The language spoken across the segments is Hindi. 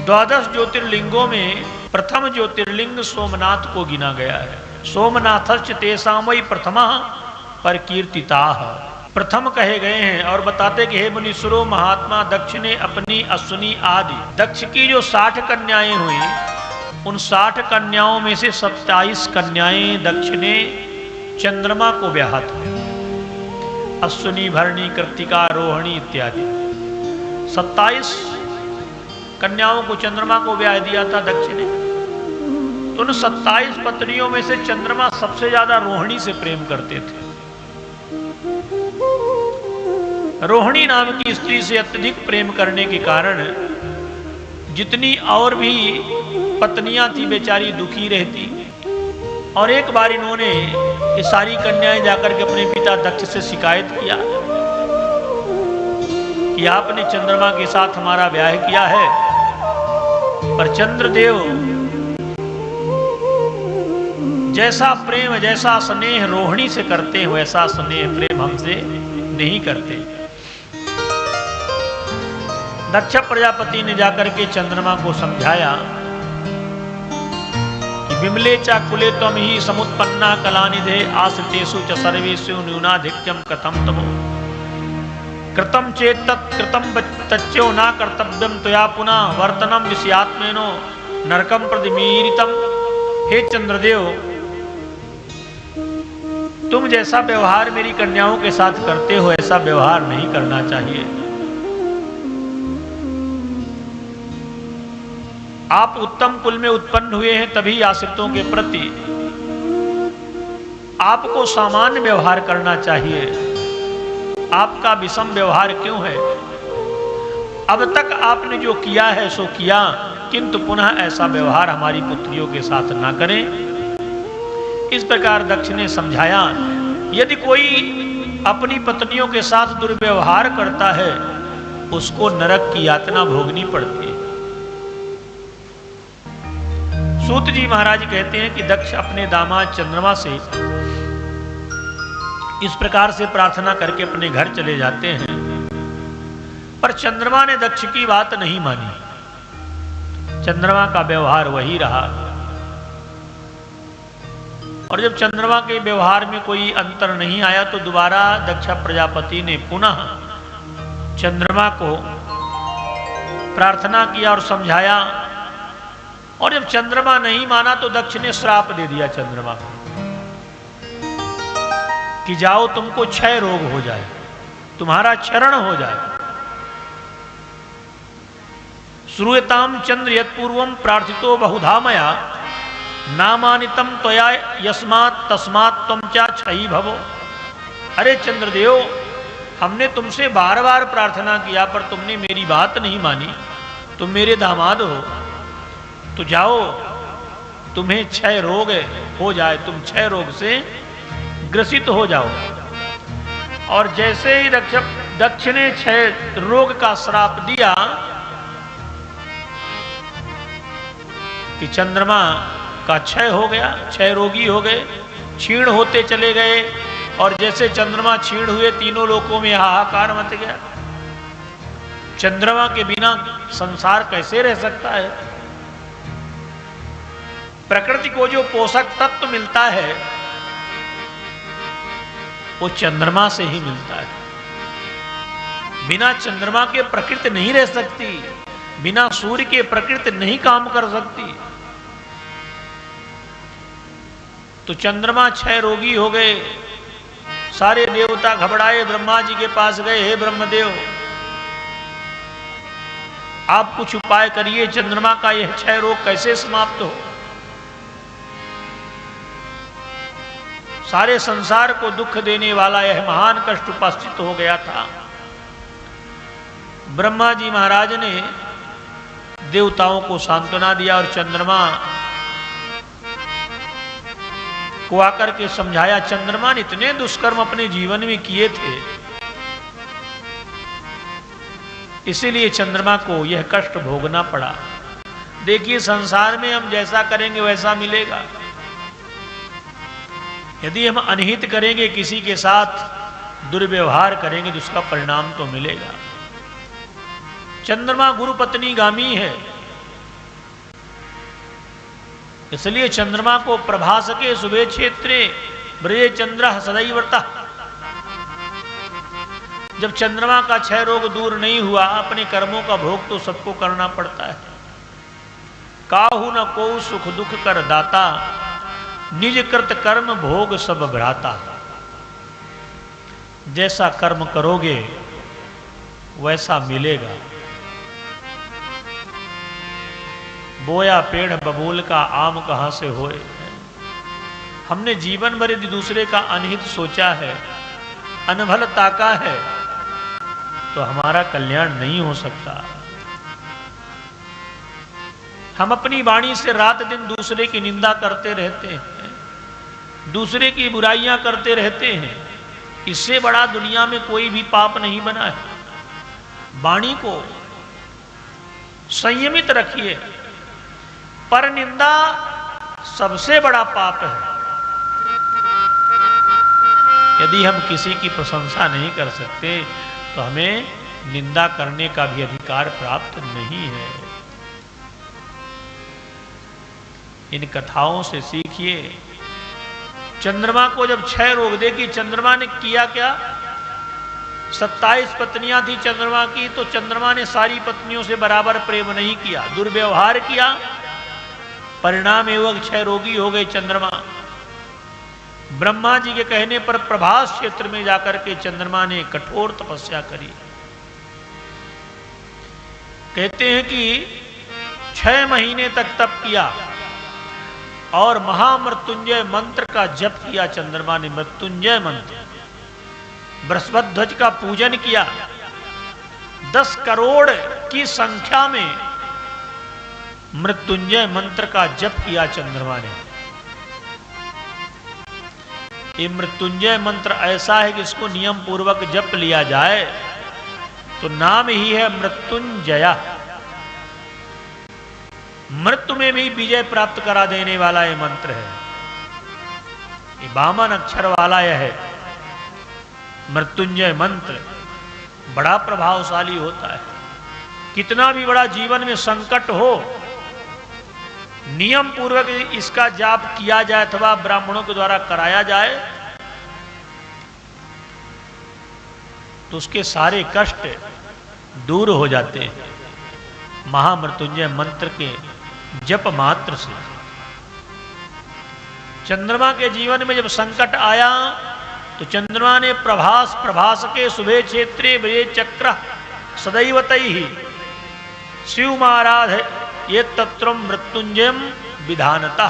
द्वादश ज्योतिर्लिंगों में प्रथम ज्योतिर्लिंग सोमनाथ को गिना गया है। सोमनाथश्च तेषां वै प्रथमः परकीर्तिताः, प्रथम कहे गए हैं। और बताते कि हे मुनीश्वरों, महात्मा दक्ष ने अपनी अश्विनी आदि दक्ष की जो 60 कन्याएं हुई, उन 60 कन्याओं में से 27 कन्याएं दक्ष ने चंद्रमा को ब्याहा था। अश्विनी, भरणी, कृत्तिका, रोहिणी इत्यादि 27 कन्याओं को चंद्रमा को ब्याह दिया था दक्ष ने। तो उन 27 पत्नियों में से चंद्रमा सबसे ज्यादा रोहिणी से प्रेम करते थे। रोहिणी नाम की स्त्री से अत्यधिक प्रेम करने के कारण जितनी और भी पत्नियां थी बेचारी दुखी रहती। और एक बार इन्होंने ये सारी कन्याएं जाकर के अपने पिता दक्ष से शिकायत किया कि आपने चंद्रमा के साथ हमारा ब्याह किया है, पर चंद्रदेव जैसा प्रेम, जैसा स्नेह रोहिणी से करते हैं, वैसा स्नेह प्रेम हमसे नहीं करते। दक्ष प्रजापति ने जाकर के चंद्रमा को समझाया कि विमले चा कुले त्वं ही समुत्पन्ना कलानिधे आश्रितेषु च सर्वेषु न्यूनाधिक्यम कथम तमो कृतम चेत तत्कृतम तच्चो न कर्तव्यम त्वया पुनः वर्तनम विषयात्मेनो नरकम प्रतिमीरितम। हे चंद्रदेव, तुम जैसा व्यवहार मेरी कन्याओं के साथ करते हो, ऐसा व्यवहार नहीं करना चाहिए। आप उत्तम कुल में उत्पन्न हुए हैं, तभी आश्रितों के प्रति आपको सामान्य व्यवहार करना चाहिए। आपका विषम व्यवहार क्यों है? अब तक आपने जो किया है सो किया, किंतु पुनः ऐसा व्यवहार हमारी पुत्रियों के साथ ना करें। इस प्रकार दक्ष ने समझाया। यदि कोई अपनी पत्नियों के साथ दुर्व्यवहार करता है, उसको नरक की यातना भोगनी पड़ती है। सूत जी महाराज कहते हैं कि दक्ष अपने दामाद चंद्रमा से इस प्रकार से प्रार्थना करके अपने घर चले जाते हैं, पर चंद्रमा ने दक्ष की बात नहीं मानी। चंद्रमा का व्यवहार वही रहा। और जब चंद्रमा के व्यवहार में कोई अंतर नहीं आया, तो दोबारा दक्ष प्रजापति ने पुनः चंद्रमा को प्रार्थना किया और समझाया। और जब चंद्रमा नहीं माना, तो दक्ष ने श्राप दे दिया चंद्रमा को कि जाओ, तुमको क्षय रोग हो जाए, तुम्हारा क्षरण हो जाए। श्रूयताम चंद्र यत्पूर्वम प्रार्थितो बहुधा मया नामानितम त्वया यस्मात् तस्मात् त्वं च क्षयी भवो। अरे चंद्रदेव, हमने तुमसे बार बार प्रार्थना किया, पर तुमने मेरी बात नहीं मानी। तुम मेरे दामाद हो, तो जाओ, तुम्हें क्षय रोग हो जाए, तुम क्षय रोग से ग्रसित हो जाओ। और जैसे ही दक्ष ने क्षय रोग का श्राप दिया कि चंद्रमा का क्षय हो गया, क्षय रोगी हो गए, क्षीण होते चले गए। और जैसे चंद्रमा क्षीण हुए, तीनों लोकों में हाहाकार मच गया। चंद्रमा के बिना संसार कैसे रह सकता है? प्रकृति को जो पोषक तत्व मिलता है, वो चंद्रमा से ही मिलता है। बिना चंद्रमा के प्रकृति नहीं रह सकती, बिना सूर्य के प्रकृति नहीं काम कर सकती। तो चंद्रमा क्षय रोगी हो गए। सारे देवता घबराए, ब्रह्मा जी के पास गए। हे ब्रह्मदेव, आप कुछ उपाय करिए, चंद्रमा का यह क्षय रोग कैसे समाप्त हो। सारे संसार को दुख देने वाला यह महान कष्ट उपस्थित हो गया था। ब्रह्मा जी महाराज ने देवताओं को सांत्वना दिया और चंद्रमा को आकर के समझाया। चंद्रमा ने इतने दुष्कर्म अपने जीवन में किए थे, इसीलिए चंद्रमा को यह कष्ट भोगना पड़ा। देखिए, संसार में हम जैसा करेंगे वैसा मिलेगा। यदि हम अनहित करेंगे, किसी के साथ दुर्व्यवहार करेंगे, तो उसका परिणाम तो मिलेगा। चंद्रमा गुरु पत्नी गामी है, इसलिए चंद्रमा को प्रभास के शुभे क्षेत्रे ब्रजे चंद्र सदैवता। जब चंद्रमा का क्षय रोग दूर नहीं हुआ, अपने कर्मों का भोग तो सबको करना पड़ता है। काहू न को सुख दुख कर दाता, निज कृत कर्म भोग सब भ्राता। जैसा कर्म करोगे वैसा मिलेगा। बोया पेड़ बबूल का आम कहां से होए। हमने जीवन भर यदि दूसरे का अनहित सोचा है, अनभल ताका है, तो हमारा कल्याण नहीं हो सकता। हम अपनी वाणी से रात दिन दूसरे की निंदा करते रहते हैं, दूसरे की बुराइयां करते रहते हैं। इससे बड़ा दुनिया में कोई भी पाप नहीं बना है। वाणी को संयमित रखिए। पर निंदा सबसे बड़ा पाप है। यदि हम किसी की प्रशंसा नहीं कर सकते तो हमें निंदा करने का भी अधिकार प्राप्त नहीं है। इन कथाओं से सीखिए। चंद्रमा को जब क्षय रोग देखी, चंद्रमा ने किया क्या? 27 पत्नियां थी चंद्रमा की, तो चंद्रमा ने सारी पत्नियों से बराबर प्रेम नहीं किया, दुर्व्यवहार किया। परिणाम एवं क्षय रोगी हो गए चंद्रमा। ब्रह्मा जी के कहने पर प्रभास क्षेत्र में जाकर के चंद्रमा ने कठोर तपस्या करी। कहते हैं कि 6 महीने तक तप किया और महामृत्युंजय मंत्र का जप किया। चंद्रमा ने मृत्युंजय मंत्र, बृहस्पति ध्वज का पूजन किया। 10 करोड़ की संख्या में मृत्युंजय मंत्र का जप किया चंद्रमा ने। ये मृत्युंजय मंत्र ऐसा है कि इसको नियम पूर्वक जप लिया जाए तो नाम ही है मृत्युंजया। मृत्यु में भी विजय प्राप्त करा देने वाला ये मंत्र है। ये 52 अक्षर वाला यह है मृत्युंजय मंत्र। बड़ा प्रभावशाली होता है। कितना भी बड़ा जीवन में संकट हो, नियम पूर्वक इसका जाप किया जाए अथवा ब्राह्मणों के द्वारा कराया जाए तो उसके सारे कष्ट दूर हो जाते हैं महामृत्युंजय मंत्र के जप मात्र से। चंद्रमा के जीवन में जब संकट आया तो चंद्रमा ने प्रभास के शुभे क्षेत्रे ब्रजे चक्र सदैवतई ही शिव महाराज ये तत्र मृत्युंजय विधानता।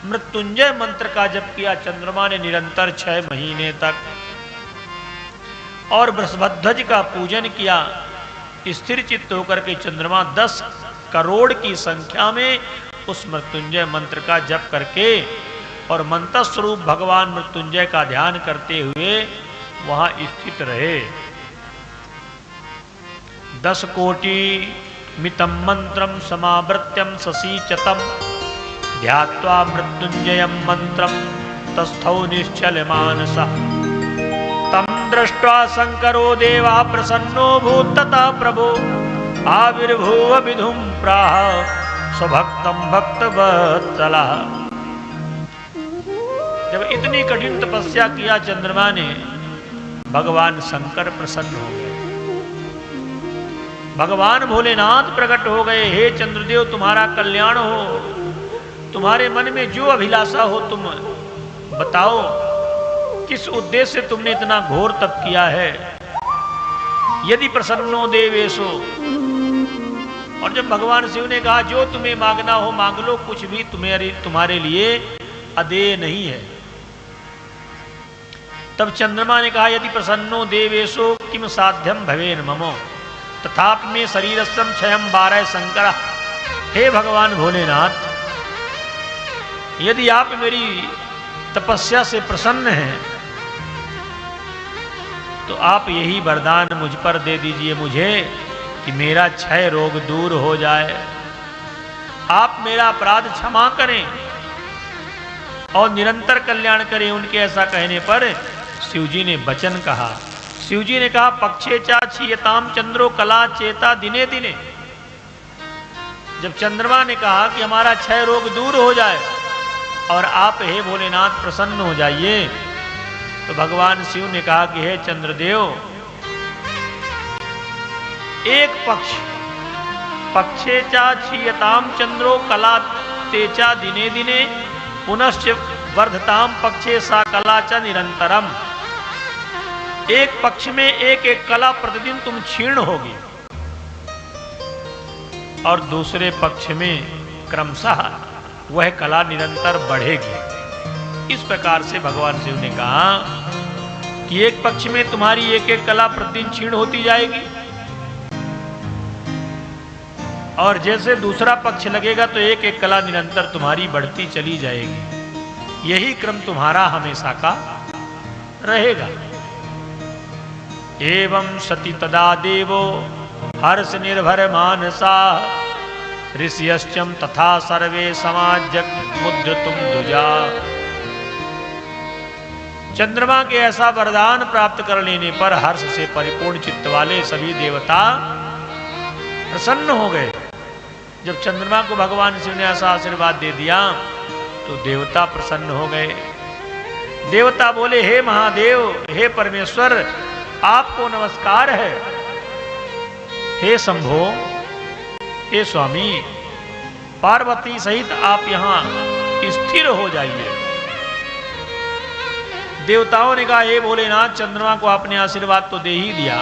मृत्युंजय मंत्र का जप किया चंद्रमा ने निरंतर 6 महीने तक और बृहस्पति ध्वज का पूजन किया। स्थिर चित्त होकर के चंद्रमा 10 करोड़ की संख्या में उस मृत्युंजय मंत्र का जप करके और मंत्र स्वरूप भगवान मृत्युंजय का ध्यान करते हुए वहां स्थित रहे। 10 कोटि मितं मंत्रम समावृत्यम ससीचतम ध्यात्वा मृत्युंजयं मंत्रम तस्थौ निश्चल मानसः। तम दृष्ट्वा शंकरो देवा प्रसन्नो भूत् ततः प्रभो आविर्भूव विधुम प्राह स्वभक्तम भक्तवत्सलः। जब इतनी कठिन तपस्या किया चंद्रमा ने, भगवान शंकर प्रसन्न हो गए। भगवान भोलेनाथ प्रकट हो गए। हे चंद्रदेव, तुम्हारा कल्याण हो। तुम्हारे मन में जो अभिलाषा हो तुम बताओ। किस उद्देश्य से तुमने इतना घोर तप किया है? यदि प्रसन्नो देवेशो। और जब भगवान शिव ने कहा जो तुम्हें मांगना हो मांग लो, कुछ भी तुम्हारे लिए अदेय नहीं है। तब चंद्रमा ने कहा यदि प्रसन्नो देवेशो किम साध्यम भवेन ममो तथापि में शरीरस्यम क्षयम 12 शंकर। हे भगवान भोलेनाथ, यदि आप मेरी तपस्या से प्रसन्न हैं तो आप यही वरदान मुझ पर दे दीजिए मुझे कि मेरा क्षय रोग दूर हो जाए। आप मेरा अपराध क्षमा करें और निरंतर कल्याण करें। उनके ऐसा कहने पर शिवजी ने वचन कहा। शिवजी ने कहा पक्षे चा क्षीयताम चंद्रो कला चेता दिने दिने। जब चंद्रमा ने कहा कि हमारा क्षय रोग दूर हो जाए और आप हे भोलेनाथ प्रसन्न हो जाइए, तो भगवान शिव ने कहा कि हे चंद्रदेव, एक पक्षे चा क्षीयताम चंद्रो कला तेचा दिने दिने पुनश्च वर्धताम पक्षे सा कला च निरंतरम। एक पक्ष में एक एक कला प्रतिदिन तुम क्षीण होगी और दूसरे पक्ष में क्रमशः वह कला निरंतर बढ़ेगी। इस प्रकार से भगवान शिव ने कहा कि एक पक्ष में तुम्हारी एक एक कला प्रतिदिन क्षीण होती जाएगी और जैसे दूसरा पक्ष लगेगा तो एक एक कला निरंतर तुम्हारी बढ़ती चली जाएगी। यही क्रम तुम्हारा हमेशा का रहेगा। एवं सति तदा देवो हर्ष निर्भर मानसा ऋषियश्चम तथा सर्वे समाज मुद्र तुम दुजा। चंद्रमा के ऐसा वरदान प्राप्त कर लेने पर हर्ष से परिपूर्ण चित्त वाले सभी देवता प्रसन्न हो गए। जब चंद्रमा को भगवान शिव ने ऐसा आशीर्वाद दे दिया तो देवता प्रसन्न हो गए। देवता बोले, हे महादेव, हे परमेश्वर, आपको नमस्कार है। हे शंभो, हे स्वामी, पार्वती सहित आप यहां स्थिर हो जाइए। देवताओं ने कहा, हे भोलेनाथ, चंद्रमा को आपने आशीर्वाद तो दे ही दिया,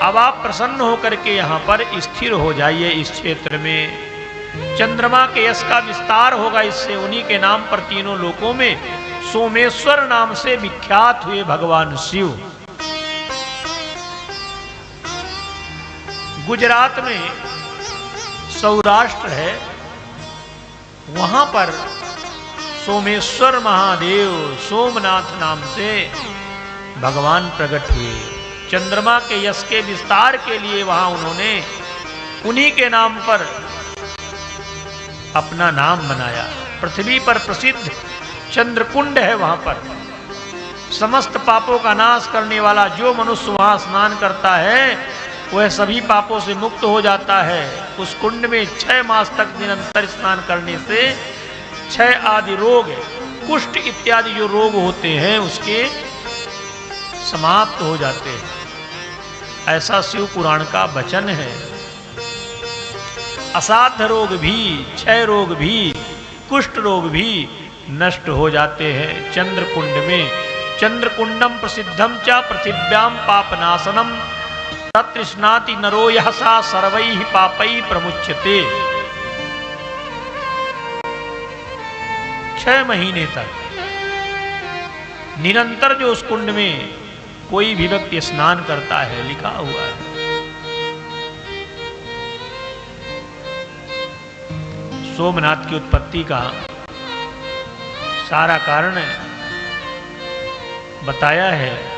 अब आप प्रसन्न होकर के यहां पर स्थिर हो जाइए। इस क्षेत्र में चंद्रमा के यश का विस्तार होगा, इससे उन्हीं के नाम पर तीनों लोकों में सोमेश्वर नाम से विख्यात हुए भगवान शिव। गुजरात में सौराष्ट्र है, वहां पर सोमेश्वर महादेव सोमनाथ नाम से भगवान प्रकट हुए। चंद्रमा के यश के विस्तार के लिए वहां उन्होंने उन्हीं के नाम पर अपना नाम बनाया। पृथ्वी पर प्रसिद्ध चंद्रकुंड है, वहां पर समस्त पापों का नाश करने वाला जो मनुष्य वहां स्नान करता है वह सभी पापों से मुक्त हो जाता है। उस कुंड में 6 मास तक निरंतर स्नान करने से 6 आदि रोग, कुष्ठ इत्यादि जो रोग होते हैं उसके समाप्त हो जाते हैं। ऐसा शिव पुराण का वचन है। असाध्य रोग भी, क्षय रोग भी, कुष्ठ रोग भी नष्ट हो जाते हैं चंद्रकुंड में। चंद्रकुंडम प्रसिद्धम च पृथिव्याम पापनाशनम तत्स्नाति नरो यः सा सर्वैः पापैः प्रमुच्यते। 6 महीने तक निरंतर जो उस कुंड में कोई भी व्यक्ति स्नान करता है, लिखा हुआ है, सोमनाथ की उत्पत्ति का सारा कारण बताया है।